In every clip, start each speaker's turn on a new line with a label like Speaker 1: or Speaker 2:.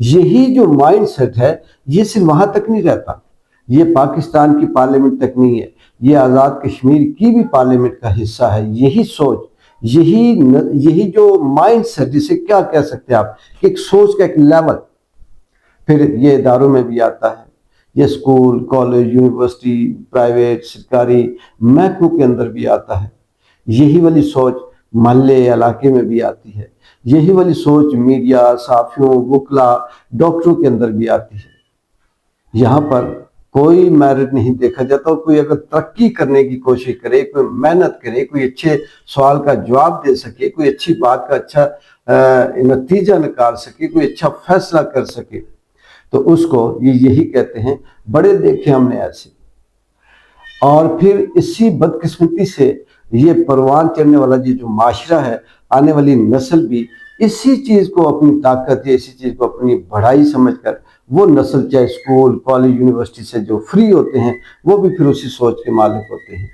Speaker 1: یہی جو mind set ہے یہ صرف وہاں تک نہیں رہتا، یہ پاکستان کی پارلیمنٹ تک نہیں ہے، یہ آزاد کشمیر کی بھی پارلیمنٹ کا حصہ ہے۔ یہی سوچ، یہی جو مائنڈ سیٹ، جسے کیا کہہ سکتے ہیں آپ، کہ ایک سوچ کا ایک لیول پھر یہ اداروں میں بھی آتا ہے، یہ اسکول، کالج، یونیورسٹی، پرائیویٹ، سرکاری محکموں کے اندر بھی آتا ہے۔ یہی والی سوچ محلے علاقے میں بھی آتی ہے، یہی والی سوچ میڈیا، صحافیوں، وکلاء، ڈاکٹروں کے اندر بھی آتی ہے۔ یہاں پر کوئی میرٹ نہیں دیکھا جاتا، اور کوئی اگر ترقی کرنے کی کوشش کرے، کوئی محنت کرے، کوئی اچھے سوال کا جواب دے سکے، کوئی اچھی بات کا اچھا نتیجہ نکال سکے، کوئی اچھا فیصلہ کر سکے، تو اس کو یہی کہتے ہیں بڑے دیکھے ہم نے ایسے۔ اور پھر اسی بدقسمتی سے یہ پروان چڑھنے والا یہ جو معاشرہ ہے، آنے والی نسل بھی اسی چیز کو اپنی طاقت یا اسی چیز کو اپنی بڑائی سمجھ کر وہ نسل چاہے اسکول، کالج، یونیورسٹی سے جو فری ہوتے ہیں وہ بھی پھر اسی سوچ کے مالک ہوتے ہیں۔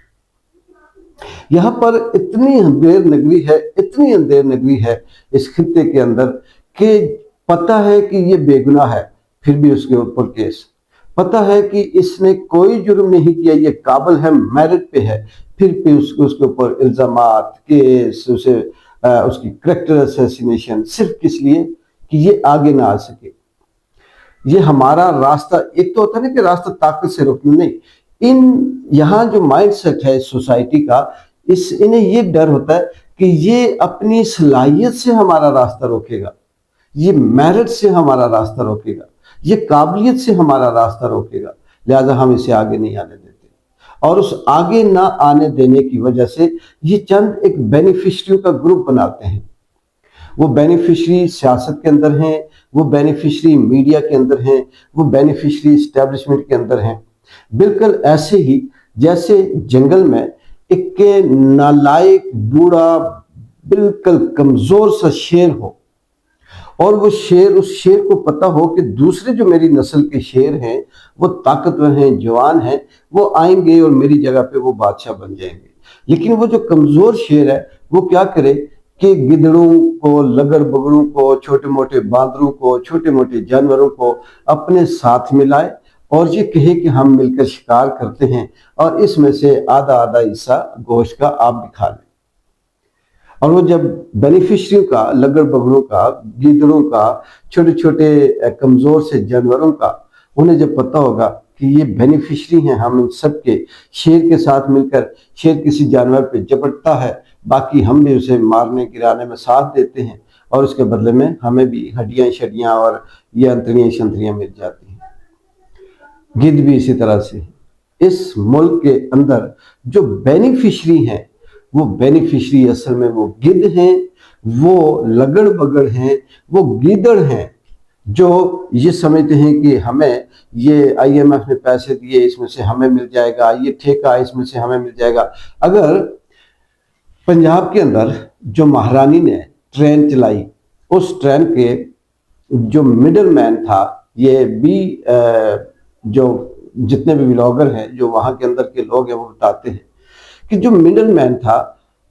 Speaker 1: یہاں پر اتنی اندھیر نگری ہے اس خطے کے اندر کہ پتہ ہے کہ یہ بے گناہ ہے، پھر بھی اس کے اوپر کیس، پتہ ہے کہ اس نے کوئی جرم نہیں کیا، یہ قابل ہے، میرٹ پہ ہے، پھر بھی اس کے اوپر الزامات، کیس، اس کی کریکٹر اسیسینیشن، صرف کس لیے کہ یہ آگے نہ آ سکے۔ یہ ہمارا راستہ، ایک تو ہوتا ہے نا کہ راستہ طاقت سے روکنا، نہیں، یہاں جو مائنڈ سیٹ ہے سوسائٹی کا، انہیں یہ ڈر ہوتا ہے کہ یہ اپنی صلاحیت سے ہمارا راستہ روکے گا، یہ میرٹ سے ہمارا راستہ روکے گا، یہ قابلیت سے ہمارا راستہ روکے گا، لہذا ہم اسے آگے نہیں آنے دیتے۔ اور اس آگے نہ آنے دینے کی وجہ سے یہ چند ایک بینیفیشریوں کا گروپ بناتے ہیں۔ وہ بینیفیشری سیاست کے اندر ہیں، وہ بینیفیشری میڈیا کے اندر ہیں، وہ بینیفیشری اسٹیبلشمنٹ کے اندر ہیں۔ بالکل ایسے ہی جیسے جنگل میں ایک نالائق بوڑھا بالکل کمزور سا شیر ہو، اور وہ اس شیر کو پتہ ہو کہ دوسرے جو میری نسل کے شیر ہیں وہ طاقتور ہیں، جوان ہیں، وہ آئیں گے اور میری جگہ پہ وہ بادشاہ بن جائیں گے، لیکن وہ جو کمزور شیر ہے وہ کیا کرے کہ گدڑوں کو، لگڑ بگڑوں کو، چھوٹے موٹے باندروں کو، چھوٹے موٹے جانوروں کو اپنے ساتھ ملائے اور یہ کہے کہ ہم مل کر شکار کرتے ہیں، اور اس میں سے آدھا حصہ گوشت کا آپ بھی کھا لیں۔ اور وہ جب بینیفیشریوں کا، لگڑ بگڑوں کا، گیدڑوں کا، چھوٹے چھوٹے کمزور سے جانوروں کا، انہیں جب پتہ ہوگا کہ یہ بینیفیشری ہیں ہم ان سب کے، شیر کے ساتھ مل کر شیر کسی جانور پہ جپٹتا ہے، باقی ہم بھی اسے مارنے گرانے میں ساتھ دیتے ہیں، اور اس کے بدلے میں ہمیں بھی ہڈیاں شڈیاں اور یہ انتڑیاں شنتریاں مل جاتی ہیں۔ گدھ بھی اسی طرح سے اس ملک کے اندر جو بینیفیشری ہیں، وہ بینیفیشری اصل میں وہ گدھ ہیں، وہ لگڑ بگڑ ہیں، وہ گیدڑ ہیں، جو یہ سمجھتے ہیں کہ ہمیں یہ IMF نے پیسے دیے، اس میں سے ہمیں مل جائے گا، یہ ٹھیکہ اس میں سے ہمیں مل جائے گا۔ اگر پنجاب کے اندر جو مہارانی نے ٹرین چلائی، اس ٹرین کے جو مڈل مین تھا، یہ بھی جو جتنے بھی بلاگر ہیں جو وہاں کے اندر کے لوگ ہیں وہ بتاتے ہیں کہ جو مڈل مین تھا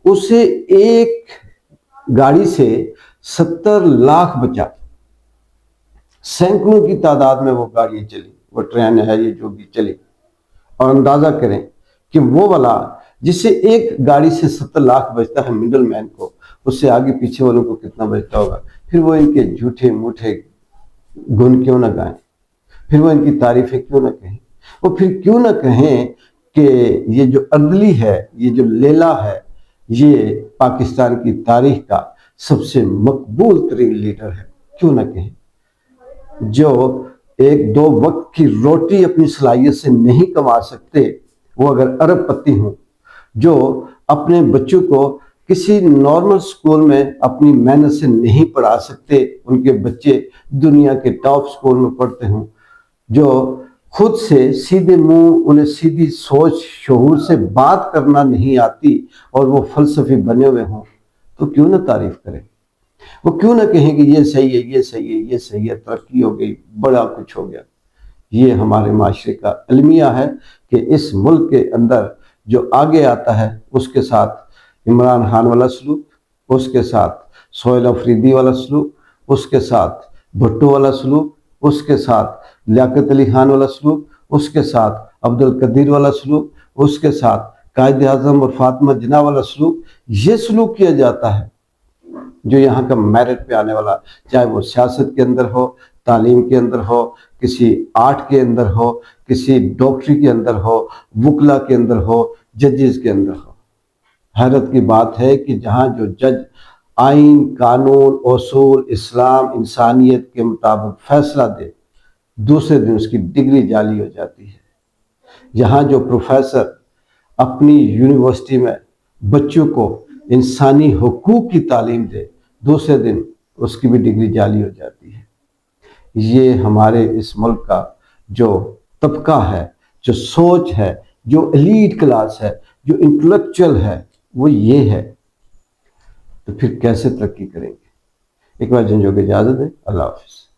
Speaker 1: اسے ایک گاڑی سے 70 لاکھ بچا، سینکڑوں کی تعداد میں وہ گاڑیاں چلی، وہ ٹرین ہے یہ جو بھی چلی، اور اندازہ کریں کہ وہ والا جس سے ایک گاڑی سے 70 لاکھ بچتا ہے مڈل مین کو، اس سے آگے پیچھے والوں کو کتنا بچتا ہوگا۔ پھر وہ ان کے جھوٹے موٹے گن کیوں نہ گائیں، پھر وہ ان کی تعریفیں کیوں نہ کہیں، وہ پھر کیوں نہ کہیں کہ یہ جو عدلی ہے، یہ جو لیلا ہے، یہ پاکستان کی تاریخ کا سب سے مقبول ترین لیڈر ہے، کیوں نہ کہیں، جو ایک دو وقت کی روٹی اپنی صلاحیت سے نہیں کما سکتے، وہ اگر ارب پتی ہوں، جو اپنے بچوں کو کسی نارمل سکول میں اپنی محنت سے نہیں پڑھا سکتے، ان کے بچے دنیا کے ٹاپ سکول میں پڑھتے ہوں، جو خود سے سیدھے منہ انہیں سیدھی سوچ شعور سے بات کرنا نہیں آتی اور وہ فلسفی بنے ہوئے ہوں، تو کیوں نہ تعریف کریں، وہ کیوں نہ کہیں کہ یہ صحیح ہے، یہ صحیح ہے، یہ صحیح ہے، ترقی ہو گئی، بڑا کچھ ہو گیا۔ یہ ہمارے معاشرے کا المیہ ہے کہ اس ملک کے اندر جو آگے آتا ہے اس کے ساتھ عمران خان والا سلوک، اس کے ساتھ سہیل افریدی والا سلوک، اس کے ساتھ بھٹو والا سلوک، اس کے ساتھ لیاقت علی خان والا سلوک، اس کے ساتھ عبد القدیر والا سلوک، اس کے ساتھ قائد اعظم اور فاطمہ جناح والا سلوک، یہ سلوک کیا جاتا ہے جو یہاں کا میرٹ پہ آنے والا، چاہے وہ سیاست کے اندر ہو، تعلیم کے اندر ہو، کسی آرٹ کے اندر ہو، کسی ڈاکٹری کے اندر ہو، وکلا کے اندر ہو، ججز کے اندر ہو۔ حیرت کی بات ہے کہ جہاں جو جج آئین، قانون، اصول، اسلام، انسانیت کے مطابق فیصلہ دے، دوسرے دن اس کی ڈگری جعلی ہو جاتی ہے۔ یہاں جو پروفیسر اپنی یونیورسٹی میں بچوں کو انسانی حقوق کی تعلیم دے، دوسرے دن اس کی بھی ڈگری جعلی ہو جاتی ہے۔ یہ ہمارے اس ملک کا جو طبقہ ہے، جو سوچ ہے، جو ایلیٹ کلاس ہے، جو انٹلیکچوئل ہے، وہ یہ ہے، تو پھر کیسے ترقی کریں گے؟ ایک بار جنجو کی اجازت ہے، اللہ حافظ۔